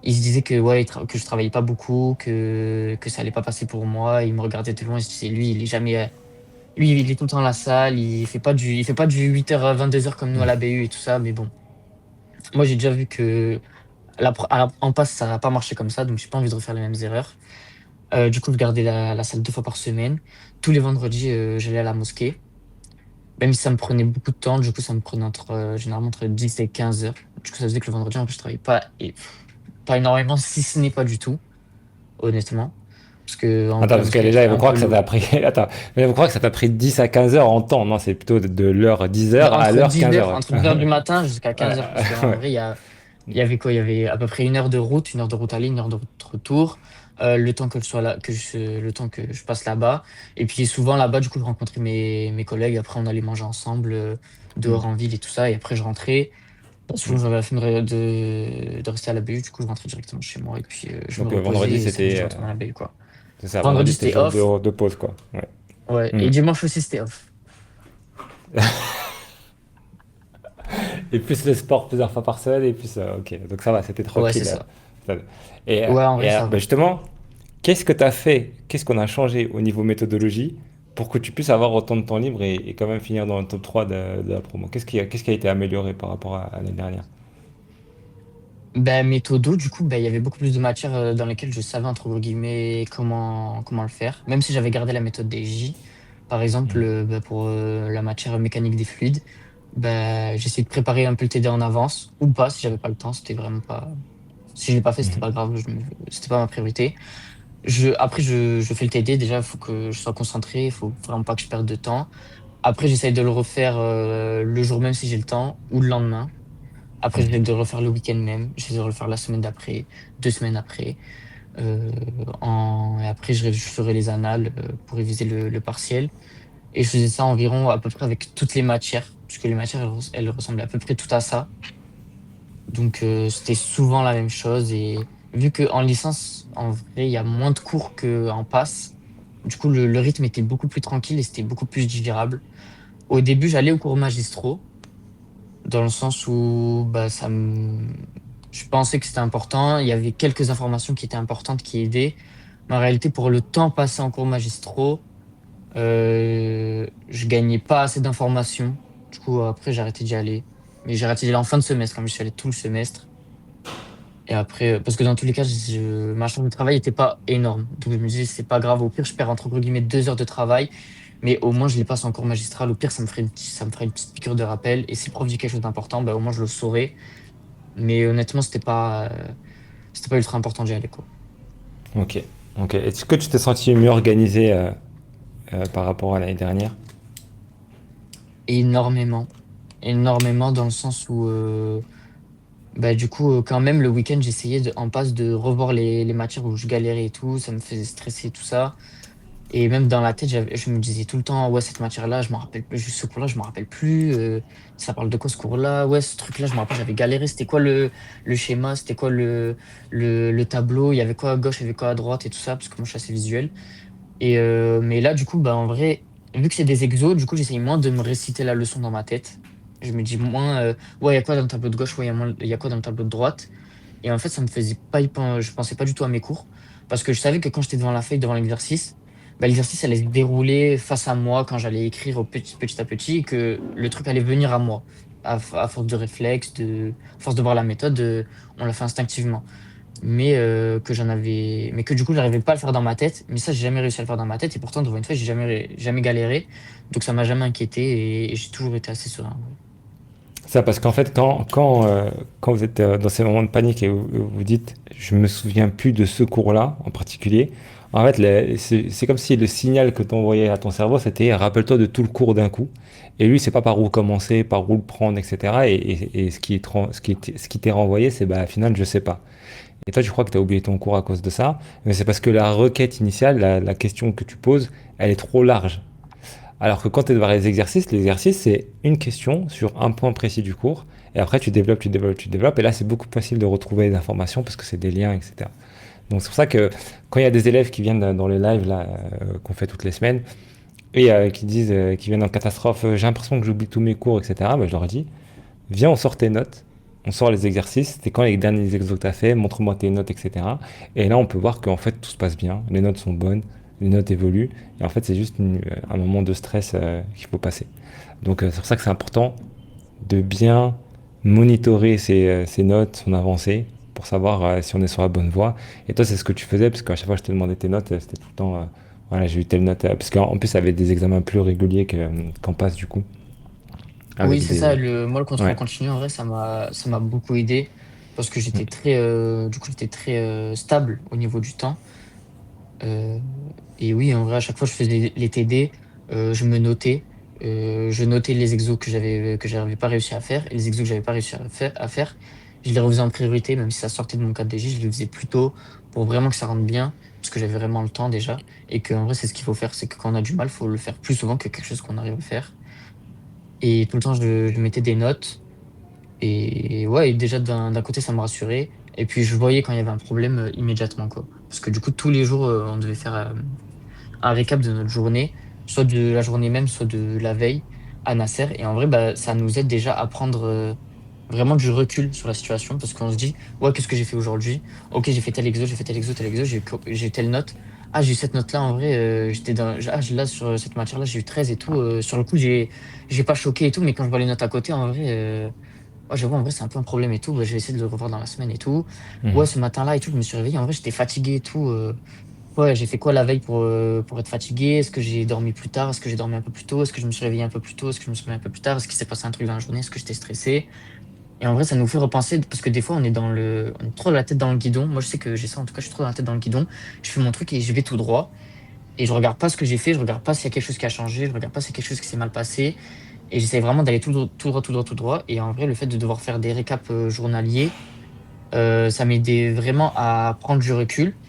ils se disaient que, ouais, que je travaillais pas beaucoup, que ça allait pas passer pour moi. Ils me regardaient de loin, ils se disaient, lui, il est jamais, lui, il est tout le temps à la salle, il fait pas du 8h à 22h comme nous à la BU et tout ça. Mais bon, moi, j'ai déjà vu que en passe, ça n'a pas marché comme ça, donc j'ai pas envie de refaire les mêmes erreurs. Du coup, je gardais la salle 2 fois par semaine. Tous les vendredis, j'allais à la mosquée. Même si ça me prenait beaucoup de temps, du coup, ça me prenait généralement entre 10 et 15 heures. Du coup, ça faisait que le vendredi, en plus, je travaillais pas, pas énormément, si ce n'est pas du tout, honnêtement. Parce que Attends, la parce que mosquée déjà, était ils vont un croire peu que ça loin. t'a pris. Attends, mais ils vont croire que ça t'a pris 10 à 15 heures en temps. Non, c'est plutôt de l'heure 10 heures à l'heure 15 heures. Entre 10 heures du matin jusqu'à Ouais, 15 heures. Parce qu'en ouais. vrai, il y avait quoi? Il y avait à peu près 1 heure de route, 1 heure de route aller, 1 heure de route retour. Le temps que je sois là, le temps que je passe là-bas. Et puis souvent là-bas, du coup, je rencontrais mes collègues. Après, on allait manger ensemble, Mm, dehors en ville et tout ça. Et après, je rentrais. Souvent, mm. j'avais la flemme de rester à la BU. Du coup, je rentrais directement chez moi. Et puis, je me Donc reposais. vendredi, Et samedi, je c'était. retournais à la BU, quoi. C'est ça, vendredi, Vendredi, c'était c'était jour off. de pause, quoi. Ouais. Ouais. Mm. Et dimanche aussi, c'était off. Et plus le sport plusieurs fois par semaine, et plus. Ok, donc ça va, c'était Ouais, c'est tranquille. ça. Ouais, en vrai, ça Ben va. justement, qu'est-ce que tu as fait? Qu'est-ce qu'on a changé au niveau méthodologie pour que tu puisses avoir autant de temps libre et quand même finir dans le top 3 de la promo? Qu'est-ce qui a été amélioré par rapport à l'année dernière? Ben, méthodo, du coup, ben, il y avait beaucoup plus de matières dans lesquelles je savais, entre guillemets, comment le faire. Même si j'avais gardé la méthode des J. Par exemple, ben, pour la matière mécanique des fluides, ben, j'essayais de préparer un peu le TD en avance, ou pas, si j'avais pas le temps, c'était vraiment pas. Si je l'ai pas fait, c'était Mhm. pas grave, c'était pas ma priorité. Après, je fais le TD, déjà, il faut que je sois concentré, il faut vraiment pas que je perde de temps. Après, j'essaye de le refaire le jour même si j'ai le temps, ou le lendemain. Après, j'essaie de refaire le week-end même. J'essaie de refaire la semaine d'après, 2 semaines après. Et après, je ferai les annales pour réviser le partiel. Et je faisais ça environ à peu près avec toutes les matières, puisque les matières, elles ressemblaient à peu près toutes à ça. Donc, c'était souvent la même chose. Et vu qu'en licence, en vrai, il y a moins de cours qu'en passe, du coup, le rythme était beaucoup plus tranquille et c'était beaucoup plus digérable. Au début, j'allais aux cours magistraux dans le sens où bah, je pensais que c'était important. Il y avait quelques informations qui étaient importantes qui aidaient. Mais en réalité, pour le temps passé en cours magistraux, je gagnais pas assez d'informations. Du coup, après, j'ai arrêté d'y aller. Mais j'ai arrêté d'y aller en fin de semestre, comme je suis allé tout le semestre. Et après, parce que dans tous les cas, ma charge de travail n'était pas énorme. Donc je me disais, c'est pas grave. Au pire, je perds entre guillemets 2 heures de travail. Mais au moins, je les passe en cours magistral. Au pire, ça me ferait une petite piqûre de rappel. Et si le prof dit quelque chose d'important, bah, au moins, je le saurais. Mais honnêtement, c'était pas ultra important d'y aller, quoi. Ok, ok. Est-ce que tu t'es senti mieux organisé par rapport à l'année dernière? Énormément. Énormément dans le sens où, bah, du coup, quand même, le week-end, j'essayais en passe de revoir les matières où je galérais et tout. Ça me faisait stresser et tout ça. Et même dans la tête, je me disais tout le temps, ouais, cette matière-là, je m'en rappelle plus, ce cours-là, je m'en rappelle plus. Ça parle de quoi ce cours-là? Ouais, ce truc-là, je me rappelle, j'avais galéré. C'était quoi le schéma? C'était quoi le tableau? Il y avait quoi à gauche, il y avait quoi à droite et tout ça, parce que moi, je suis assez visuel. Mais là, du coup, bah, en vrai, vu que c'est des exos, du coup, j'essaye moins de me réciter la leçon dans ma tête. Je me dis moins, ouais, il y a quoi dans le tableau de gauche? Ouais, il y a quoi dans le tableau de droite? Et en fait, ça me faisait pas je pensais pas du tout à mes cours. Parce que je savais que quand j'étais devant la feuille, devant l'exercice, bah, l'exercice allait se dérouler face à moi quand j'allais écrire petit à petit et que le truc allait venir à moi. À force de réflexe, à force de voir la méthode, on l'a fait instinctivement. Mais que du coup, j'arrivais pas à le faire dans ma tête. Mais ça, j'ai jamais réussi à le faire dans ma tête. Et pourtant, devant une feuille, j'ai jamais galéré. Donc ça m'a jamais inquiété et j'ai toujours été assez serein. Ça, parce qu'en fait, quand vous êtes dans ces moments de panique et vous dites, je me souviens plus de ce cours-là en particulier, en fait, c'est comme si le signal que tu envoyais à ton cerveau, c'était rappelle-toi de tout le cours d'un coup. Et lui, c'est pas par où commencer, par où le prendre, etc. Et ce qui t'est renvoyé, c'est bah, au final, je sais pas. Et toi, tu crois que tu as oublié ton cours à cause de ça, mais c'est parce que la requête initiale, la question que tu poses, elle est trop large. Alors que quand tu es devant l'exercice, c'est une question sur un point précis du cours. Et après, tu développes, tu développes, tu développes. Et là, c'est beaucoup plus facile de retrouver les informations parce que c'est des liens, etc. Donc, c'est pour ça que quand il y a des élèves qui viennent dans les lives là, qu'on fait toutes les semaines et qui disent, qui viennent en catastrophe, j'ai l'impression que j'oublie tous mes cours, etc., bah, je leur dis, viens, on sort tes notes. On sort les exercices, c'était quand les derniers exos que tu as fait, montre-moi tes notes, etc. Et là, on peut voir qu'en fait, tout se passe bien, les notes sont bonnes, les notes évoluent, et en fait, c'est juste un moment de stress qu'il faut passer. Donc, c'est pour ça que c'est important de bien monitorer ses notes, son avancée, pour savoir si on est sur la bonne voie. Et toi, c'est ce que tu faisais, parce qu'à chaque fois que je te demandais tes notes, c'était tout le temps, voilà, j'ai eu telle note, parce qu'en plus, ça avait des examens plus réguliers qu'en passe, du coup, Oui, avec c'est ça. des... Moi, le contrôle Ouais. continu, en vrai, ça m'a beaucoup aidé parce que j'étais très stable au niveau du temps. Euh, et oui, en vrai, à chaque fois, je faisais les TD, je notais les exos que j'avais pas réussi à faire et les exos que j'avais pas réussi à faire, je les refaisais en priorité, même si ça sortait de mon cadre DJ, je les faisais plus tôt pour vraiment que ça rentre bien, parce que j'avais vraiment le temps déjà. Et que, en vrai, c'est ce qu'il faut faire, c'est que quand on a du mal, il faut le faire plus souvent que quelque chose qu'on arrive à faire. Et tout le temps, je mettais des notes. Et ouais, et déjà d'un côté, ça me rassurait. Et puis je voyais quand il y avait un problème immédiatement, quoi. Parce que du coup, tous les jours, on devait faire un récap de notre journée, soit de la journée même, soit de la veille à Nasser. Et en vrai, bah, ça nous aide déjà à prendre vraiment du recul sur la situation parce qu'on se dit, ouais, qu'est-ce que j'ai fait aujourd'hui? Ok, j'ai fait tel exo, j'ai fait tel exo, tel exo, j'ai eu telle note. Ah, j'ai eu cette note-là, en vrai, là, sur cette matière-là, j'ai eu 13 et tout. Sur le coup, j'ai pas choqué et tout, mais quand je vois les notes à côté, en vrai, ouais, j'avoue, en vrai, c'est un peu un problème et tout. Bah, je vais essayer de le revoir dans la semaine et tout. Ouais, Mhm. ce matin-là et tout, je me suis réveillé. En vrai, j'étais fatigué et tout. Ouais, j'ai fait quoi la veille pour être fatigué? Est-ce que j'ai dormi plus tard? Est-ce que j'ai dormi un peu plus tôt? Est-ce que je me suis réveillé un peu plus tôt? Est-ce que je me suis réveillé un peu plus tard? Est-ce qu'il s'est passé un truc dans la journée? Est-ce que j'étais stressé? Et en vrai, ça nous fait repenser parce que des fois, on est trop la tête dans le guidon. Moi, je sais que j'ai ça. En tout cas, je suis trop dans la tête dans le guidon. Je fais mon truc et je vais tout droit. Et je regarde pas ce que j'ai fait. Je regarde pas s'il y a quelque chose qui a changé. Je regarde pas s'il y a quelque chose qui s'est mal passé. Et j'essaie vraiment d'aller tout droit, tout droit, tout droit. Et en vrai, le fait de devoir faire des récaps journaliers, ça m'aidait vraiment à prendre du recul.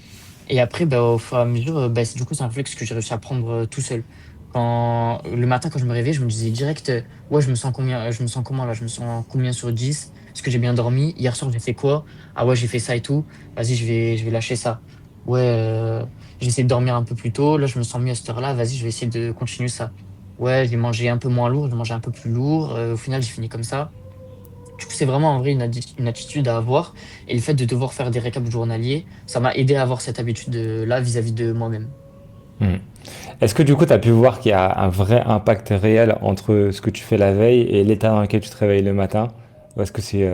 Et après, bah, au fur et à mesure, bah, du coup, c'est un réflexe que j'ai réussi à prendre tout seul. Le matin, quand je me réveillais, je me disais direct, ouais, je me sens comment là? Je me sens combien sur 10? Est-ce que j'ai bien dormi? Hier soir, j'ai fait quoi? Ah ouais, j'ai fait ça et tout. Vas-y, je vais lâcher ça. Ouais, j'ai essayé de dormir un peu plus tôt. Là, je me sens mieux à cette heure-là. Vas-y, je vais essayer de continuer ça. Ouais, j'ai mangé un peu moins lourd, j'ai mangé un peu plus lourd. Au final, j'ai fini comme ça. Du coup, c'est vraiment en vrai une attitude à avoir. Et le fait de devoir faire des récaps journaliers, ça m'a aidé à avoir cette habitude-là vis-à-vis de moi-même. Mhm. Est-ce que du coup, tu as pu voir qu'il y a un vrai impact réel entre ce que tu fais la veille et l'état dans lequel tu te réveilles le matin? Ou est-ce que c'est...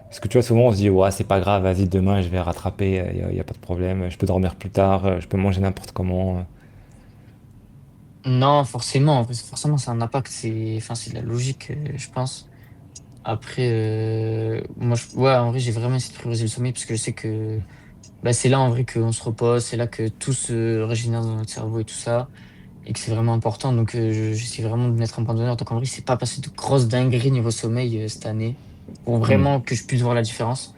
parce que tu vois, souvent on se dit, ouais, c'est pas grave, vas-y, demain je vais rattraper, y a pas de problème, je peux dormir plus tard, je peux manger n'importe comment. Non, forcément, en fait, forcément, c'est un impact. Enfin, c'est de la logique, je pense. Après, ouais, en vrai, j'ai vraiment essayé de prioriser le sommeil parce que je sais que bah, c'est là en vrai qu'on se repose, c'est là que tout se régénère dans notre cerveau et tout ça, et que c'est vraiment important. Donc, j'essaie vraiment de mettre un point d'honneur. Donc, en vrai, c'est pas passé de grosses dingueries niveau sommeil cette année pour Hmm. vraiment que je puisse voir la différence.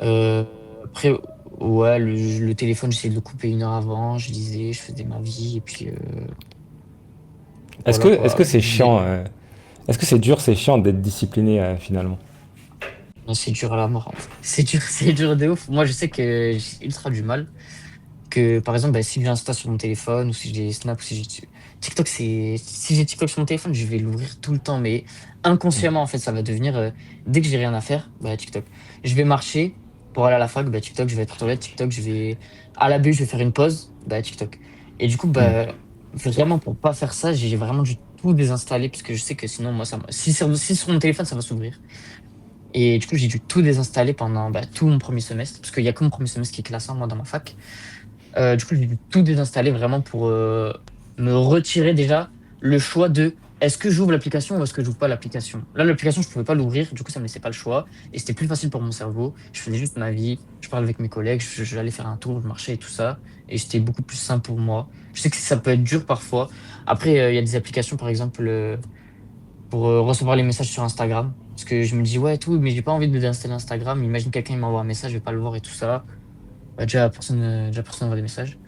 Euh, Après, ouais, le téléphone, j'essayais de le couper une heure avant, je lisais, je faisais ma vie, et puis voilà Est-ce que quoi. c'est chiant, est-ce que c'est dur, c'est chiant d'être discipliné finalement? Non, c'est dur à la mort, en fait. C'est dur, c'est dur de ouf. Moi, je sais que j'ai ultra du mal. Que par exemple, bah, si j'ai Insta sur mon téléphone, ou si j'ai Snap, ou si j'ai TikTok, si j'ai TikTok sur mon téléphone, je vais l'ouvrir tout le temps, mais Hmm. inconsciemment, en fait, ça va devenir, dès que j'ai rien à faire, bah, TikTok. Je vais marcher. Pour aller à la fac, bah, TikTok, je vais être aux toilettes, TikTok, je vais à la bus, je vais faire une pause, bah, TikTok. Et du coup, Hmm. bah, vraiment, pour pas faire ça, j'ai vraiment dû tout désinstaller parce que je sais que sinon, moi, si sur mon téléphone, ça va s'ouvrir. Et du coup, j'ai dû tout désinstaller pendant bah, tout mon premier semestre parce qu'il y a que mon premier semestre qui est classant, moi, dans ma fac. Du coup, j'ai dû tout désinstaller vraiment pour me retirer déjà le choix de est-ce que j'ouvre l'application ou est-ce que j'ouvre pas l'application. Là, l'application, je pouvais pas l'ouvrir, du coup, ça me laissait pas le choix et c'était plus facile pour mon cerveau. Je faisais juste ma vie, je parlais avec mes collègues, j'allais faire un tour, je marchais et tout ça et c'était beaucoup plus simple pour moi. Je sais que ça peut être dur parfois. Après, il y a des applications, par exemple, pour recevoir les messages sur Instagram. Parce que je me dis, ouais, tout, mais j'ai pas envie de désinstaller Instagram. Imagine quelqu'un il m'envoie un message, je vais pas le voir et tout ça. Bah, déjà, personne n'envoie des messages.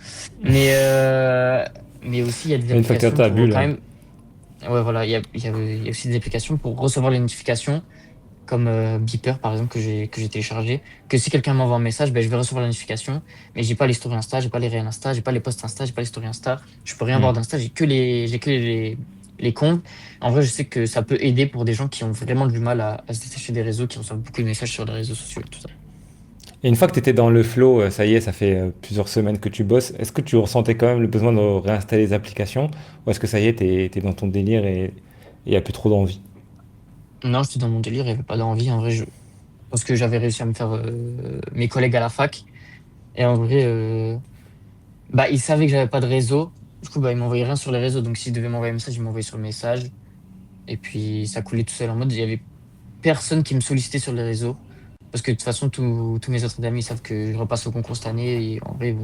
Mais, euh, mais aussi, il y a des Une fois que applications t'as ta pour bulle, quand ouais. même. Ouais, voilà, il y a aussi des applications pour recevoir les notifications, comme Beeper, par exemple, que j'ai téléchargé. Que si quelqu'un m'envoie un message, ben, je vais recevoir la notification, mais j'ai pas les stories Insta, j'ai pas les réels Insta, j'ai pas les posts Insta, j'ai pas les stories Insta. Je peux rien voir Hmm. d'Insta, j'ai que les comptes. En vrai, je sais que ça peut aider pour des gens qui ont vraiment du mal à se détacher des réseaux, qui reçoivent beaucoup de messages sur les réseaux sociaux et tout ça. Et une fois que tu étais dans le flow, ça y est, ça fait plusieurs semaines que tu bosses, est-ce que tu ressentais quand même le besoin de réinstaller les applications? Ou est-ce que ça y est, t'es dans ton délire et il n'y a plus trop d'envie? Non, j'étais dans mon délire, il n'y avait pas d'envie. En vrai, parce que j'avais réussi à me faire mes collègues à la fac. Et en vrai, bah, ils savaient que j'avais pas de réseau. Du coup, bah, ils m'envoyaient rien sur les réseaux. Donc, s'ils devaient m'envoyer un message, ils m'envoyaient sur le message. Et puis, ça coulait tout seul en mode, il y avait personne qui me sollicitait sur les réseaux. Parce que de toute façon, tous mes autres amis savent que je repasse au concours cette année. Et en vrai,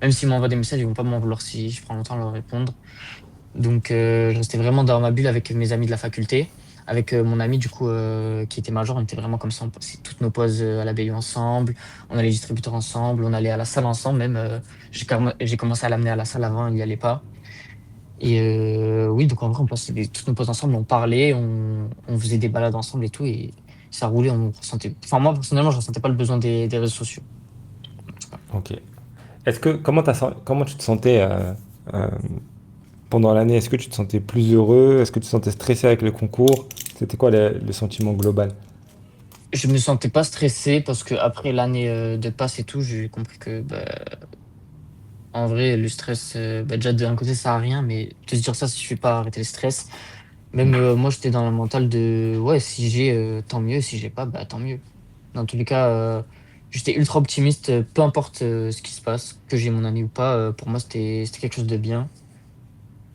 même s'ils m'envoient des messages, ils vont pas m'en vouloir si je prends longtemps à leur répondre. Donc, je restais vraiment dans ma bulle avec mes amis de la faculté. Avec mon ami, du coup, qui était major, on était vraiment comme ça. On passait toutes nos pauses à la BU ensemble. On allait au distributeur ensemble. On allait à la salle ensemble. Même, j'ai commencé à l'amener à la salle avant, il n'y allait pas. Et oui, donc en vrai, on passait toutes nos pauses ensemble. On parlait, on faisait des balades ensemble et tout. Et ça roulait. On ressentait... Enfin, moi, personnellement, je ressentais pas le besoin des réseaux sociaux. En tout cas. Ok. Comment tu te sentais euh, pendant l'année? Est-ce que tu te sentais plus heureux? Est-ce que tu te sentais stressé avec le concours? C'était quoi le sentiment global? Je me sentais pas stressé parce que après l'année de passe et tout, j'ai compris que bah, en vrai, le stress, bah, déjà d'un côté, ça sert à rien, mais te se dire ça, ça suffit pas à arrêter le stress. Même moi, j'étais dans le mental de ouais, si j'ai, tant mieux, si j'ai pas, bah tant mieux. Dans tous les cas, j'étais ultra optimiste, peu importe ce qui se passe, que j'ai mon ami ou pas, pour moi, c'était quelque chose de bien.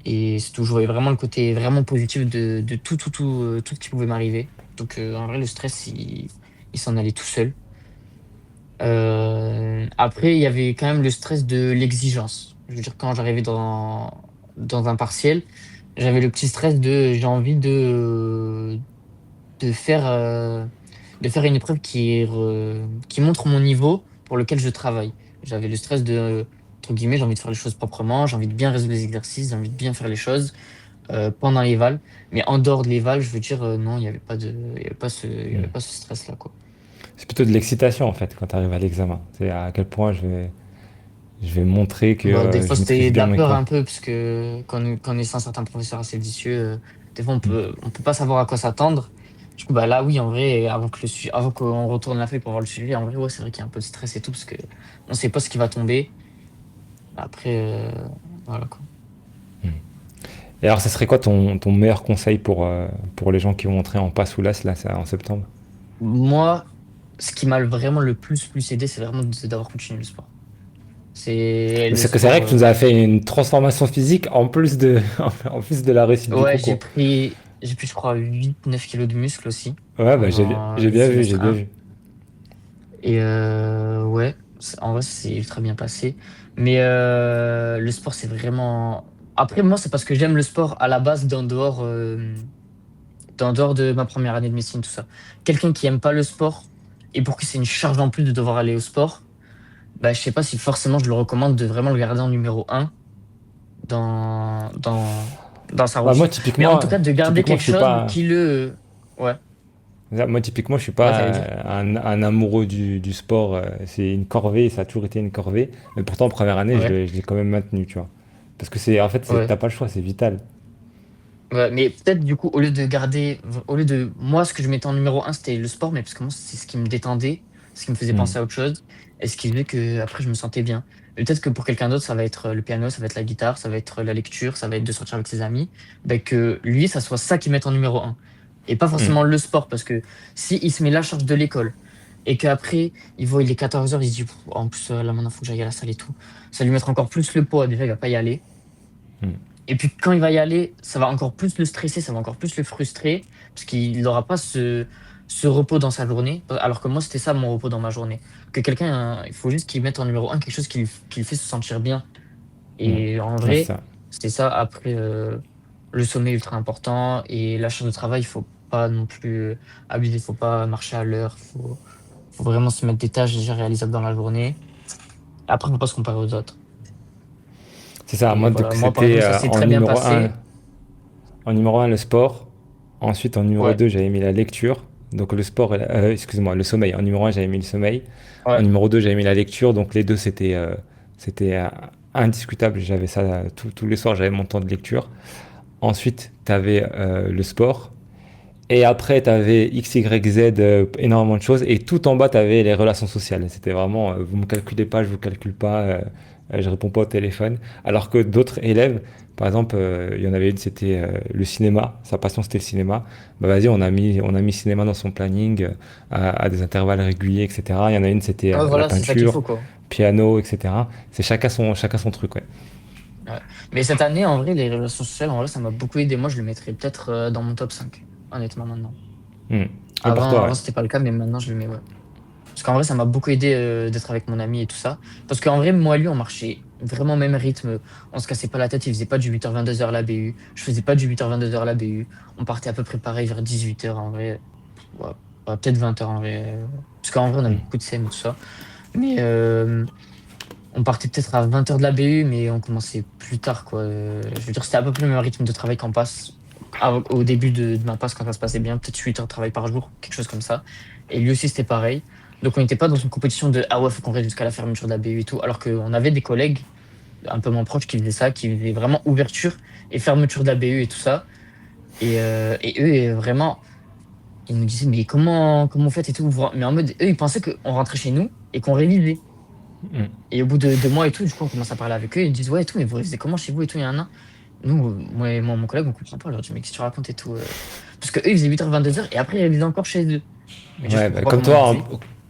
Et c'est tout, je voyais vraiment le côté vraiment positif de tout ce qui pouvait m'arriver. Donc en vrai, le stress, il s'en allait tout seul. Après, il y avait quand même le stress de l'exigence. Je veux dire, quand j'arrivais dans un partiel, j'avais le petit stress de j'ai envie de faire, euh, de faire une épreuve qui montre mon niveau pour lequel je travaille. J'avais le stress de, entre guillemets, j'ai envie de faire les choses proprement, j'ai envie de bien résoudre les exercices, j'ai envie de bien faire les choses pendant les vals. Mais en dehors de les vals, je veux dire, non, il n'y avait pas il y avait pas il y avait Hmm. pas ce stress-là, quoi. C'est plutôt de l'excitation en fait quand tu arrives à l'examen. C'est à quel point je vais montrer que Bah, des fois, je c'était maîtrise de bien la mes peur cours. un peu, parce que quand on est sans certains professeurs assez vicieux, des fois, on peut pas savoir à quoi s'attendre. Du coup, bah là, oui, en vrai, avant qu'on retourne la feuille pour voir le sujet, en vrai, ouais, c'est vrai qu'il y a un peu de stress et tout, parce que on sait pas ce qui va tomber. Après, voilà, quoi. Et alors, ce serait quoi ton meilleur conseil pour les gens qui vont entrer en passe ou LAS là, ça, en septembre? Moi, ce qui m'a vraiment le plus aidé, c'est vraiment d'avoir continué le sport. C'est le C'est que c'est vrai sport, que tu nous as fait une transformation physique en plus de, en plus de la réussite du ouais, concours. j'ai pris, je crois, 8 9 kilos de muscle aussi Ouais, bah, pendant j'ai le bien vu, semestre j'ai bien 1. vu. Et ouais, en vrai, c'est ultra bien passé. Mais le sport, c'est vraiment. Après, moi, c'est parce que j'aime le sport à la base d'en dehors de ma première année de médecine, tout ça. Quelqu'un qui aime pas le sport et pour qui c'est une charge en plus de devoir aller au sport, bah, je sais pas si forcément je le recommande de vraiment le garder en numéro un dans sa Bah, moi, routine. Mais en tout cas, de garder typiquement, quelque je suis chose pas, qui le. Ouais, moi, typiquement, je suis ouais, pas t'allais dire. un amoureux du sport. C'est une corvée, ça a toujours été une corvée. Mais pourtant, en première année, Ouais, je l'ai quand même maintenu, tu vois. Parce que c'est, en fait, ouais. t'as pas le choix, c'est vital. Ouais, mais peut-être du coup, au lieu de moi, ce que je mettais en numéro un, c'était le sport, mais parce que moi, c'est ce qui me détendait. ce qui me faisait Hmm. penser à autre chose, et ce qui faisait que après je me sentais bien. Et peut-être que pour quelqu'un d'autre, ça va être le piano, ça va être la guitare, ça va être la lecture, ça va être de sortir avec ses amis, ben que lui, ça soit ça qui mette en numéro un. Et pas Hmm. forcément le sport, parce que si il se met la charge de l'école, et qu'après, il voit, il est 14 heures, il se dit, pff, en plus, là maintenant, faut que j'aille à la salle et tout, ça lui mettra encore plus le poids, déjà, il va pas y aller. Hmm. Et puis quand il va y aller, ça va encore plus le stresser, ça va encore plus le frustrer, parce qu'il n'aura pas ce repos dans sa journée. Alors que moi, c'était ça mon repos dans ma journée. Que quelqu'un, il faut juste qu'il mette en numéro un quelque chose qui le fait se sentir bien. Hmm. Et en Ouais, c'est vrai, ça. c'était ça. Après, le sommeil ultra important et la charge de travail, il faut pas non plus abuser, il faut pas marcher à l'heure, faut vraiment se mettre des tâches déjà réalisables dans la journée. Après, il faut pas se comparer aux autres. C'est ça. Et Moi, donc, voilà, moi, par c'était exemple, ça s'est en très bien numéro un. passé. En numéro un, le sport. Ensuite, en numéro Ouais, 2, j'avais mis la lecture. Donc le sport, excuse-moi, le sommeil. En numéro un, j'avais mis le sommeil. En ouais. numéro 2, j'avais mis la lecture. Donc les deux, c'était indiscutable. J'avais ça tous les soirs, j'avais mon temps de lecture. Ensuite, tu avais le sport. Et après, tu avais X, Y, Z, énormément de choses. Et tout en bas, tu avais les relations sociales. C'était vraiment, vous me calculez pas, je vous calcule pas, je réponds pas au téléphone. Alors que d'autres élèves, par exemple, il y en avait une, c'était le cinéma. Sa passion, c'était le cinéma. Bah vas-y, on a mis cinéma dans son planning à des intervalles réguliers, etc. Il y en a une, c'était Ouais, la voilà, c'est ça qu'il peinture, faut, quoi. piano, etc. C'est chacun son truc, ouais. Ouais. Mais cette année, en vrai, les relations sociales, en vrai, ça m'a beaucoup aidé. Moi, je le mettrais peut-être dans mon top 5 honnêtement, maintenant. Hmm. Ouais, pour Avant, toi, ouais. avant c'était pas le cas, mais maintenant, je le mets, ouais. Parce qu'en vrai, ça m'a beaucoup aidé d'être avec mon ami et tout ça. Parce qu'en vrai, moi et lui, on marchait vraiment au même rythme. On se cassait pas la tête. Il faisait pas du 8h 22h la BU. Je faisais pas du 8h 22h la BU. On partait à peu près pareil vers 18h en vrai. Ouais, ouais, peut-être 20h en vrai. Parce qu'en vrai, on avait Hmm. beaucoup de scènes et tout ça. Mais on partait peut-être à 20h de la BU, mais on commençait plus tard, quoi. Je veux dire, c'était à peu près le même rythme de travail qu'en passe. Au début de ma passe, quand ça se passait bien, peut-être 8 heures de travail par jour, quelque chose comme ça. Et lui aussi, c'était pareil. Donc, on n'était pas dans une compétition de ah ouais, faut qu'on reste jusqu'à la fermeture de la BU et tout. Alors qu'on avait des collègues un peu moins proches qui faisaient ça, qui faisaient vraiment ouverture et fermeture de la BU et tout ça. Et eux, vraiment, ils nous disaient, mais comment vous faites et tout. Mais en mode, eux, ils pensaient qu'on rentrait chez nous et qu'on révisait. Hmm. Et au bout de 2 mois et tout, du coup, on commence à parler avec eux. Ils disent, ouais, et tout, mais vous révisez comment chez vous et tout, il y en a un. Nous, moi, mon collègue, on comprend pas. Je leur dis, mais qu'est-ce que tu racontes et tout. Parce que eux, ils faisaient 8h, 22h et après, ils révisaient encore chez eux. Mais déjà, je Ouais, comprends bah, pas comment ils faisaient.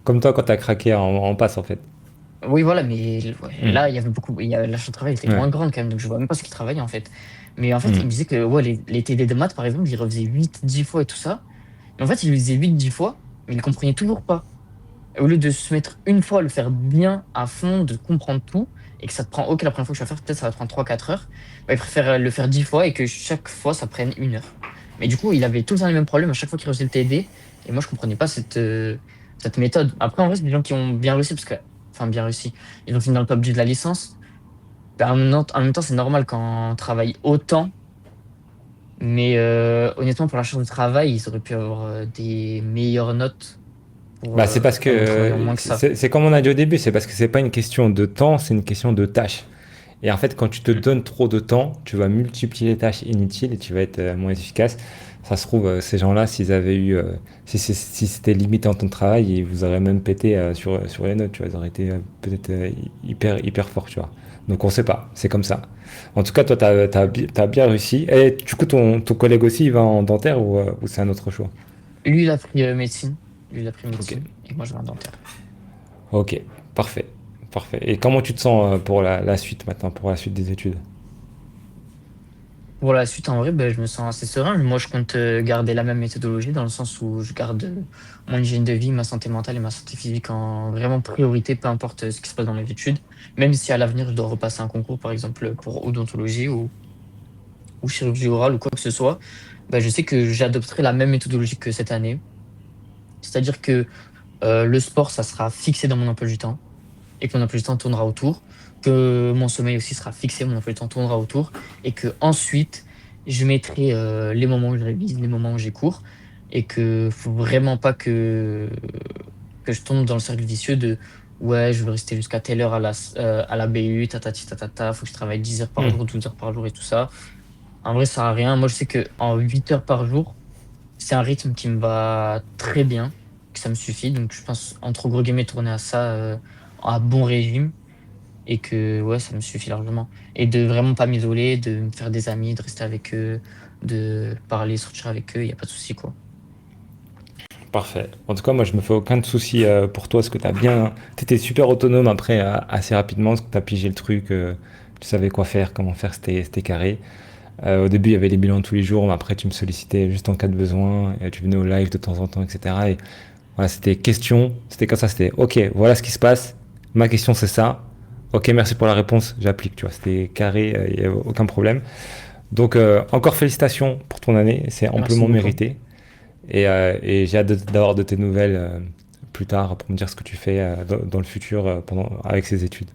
comme toi quand t'as craqué en passe, en fait. Oui, voilà, mais ouais, Hmm. là, il y avait beaucoup. La charge de travail était Ouais. moins grande quand même, donc je vois même pas ce qu'ils travaillaient en fait. Mais en fait, ils Hmm. me disaient que ouais, les TD de maths, par exemple, ils refaisaient 8, 10 fois et tout ça. Mais en fait, ils le faisaient 8, 10 fois, mais ils ne comprenaient toujours pas. Et au lieu de se mettre une fois, le faire bien à fond, de comprendre tout, et que ça te prend, ok, la première fois que je vais faire, peut-être ça va te prendre 3, 4 heures, bah, il préfère le faire 10 fois et que chaque fois, ça prenne 1 heure. Mais du coup, il avait tout le temps les mêmes problèmes à chaque fois qu'il refaisait le TD, et moi, je comprenais pas cette méthode. Après, en vrai, c'est des gens qui ont bien réussi, parce que, enfin, bien réussi, ils ont fini dans le top 10 de la licence. Bah, en même temps, c'est normal quand on travaille autant, mais honnêtement, pour la charge de travail, ils auraient pu avoir des meilleures notes Bah, c'est parce que en travaillant moins que ça. c'est comme on a dit au début, c'est parce que c'est pas une question de temps, c'est une question de tâches. Et en fait, quand tu te donnes trop de temps, tu vas multiplier les tâches inutiles et tu vas être moins efficace. Ça se trouve, ces gens-là, s'ils avaient eu, si c'était limité en temps de travail, ils vous auraient même pété sur les notes, tu vois, ils auraient été peut-être hyper forts, tu vois. Donc on sait pas, c'est comme ça. En tout cas, toi, t'as bien réussi. Et du coup, ton collègue aussi, il va en dentaire ou c'est un autre choix? Lui, il a pris médecine. Lui, il a pris Ok. médecine. Et moi, je vais en dentaire. Ok, parfait. Parfait. Et comment tu te sens pour la suite maintenant, pour la suite des études? Pour la suite, en vrai, ben, je me sens assez serein. Moi, je compte garder la même méthodologie dans le sens où je garde mon hygiène de vie, ma santé mentale et ma santé physique en vraiment priorité, peu importe ce qui se passe dans mes études. Même si à l'avenir, je dois repasser un concours, par exemple, pour odontologie ou chirurgie orale ou quoi que ce soit, ben, je sais que j'adopterai la même méthodologie que cette année. C'est-à-dire que le sport, ça sera fixé dans mon emploi du temps et que mon emploi du temps tournera autour, que mon sommeil aussi sera fixé, mon emploi du temps tournera autour, et que ensuite je mettrai les moments où je révise, les moments où j'ai cours, et que faut vraiment pas que je tombe dans le cercle vicieux de ouais, je veux rester jusqu'à telle heure à la BU, tatati tatata, faut que je travaille 10 heures par Hmm. jour, 12 heures par jour et tout ça. En vrai, ça sert à rien. Moi, je sais que en 8 heures par jour, c'est un rythme qui me va très bien, que ça me suffit. Donc je pense, entre gros guillemets, tourner à ça, à bon régime et que ouais, ça me suffit largement. Et de vraiment pas m'isoler, de me faire des amis, de rester avec eux, de parler, sortir avec eux, il y a pas de souci, quoi. Parfait. En tout cas, moi, je me fais aucun de souci pour toi, parce que t'étais super autonome après, assez rapidement, parce que t'as pigé le truc, tu savais quoi faire, comment faire, c'était carré. Au début, il y avait les bilans tous les jours, mais après, tu me sollicitais juste en cas de besoin, et tu venais au live de temps en temps, etc. Et voilà, c'était question, c'était comme ça, c'était OK, voilà ce qui se passe, ma question c'est ça, OK, merci pour la réponse, j'applique, tu vois, c'était carré, il n'y a aucun problème. Donc, encore félicitations pour ton année, c'est Merci amplement beaucoup. mérité. Et j'ai hâte d'avoir de tes nouvelles plus tard pour me dire ce que tu fais dans le futur avec ces études.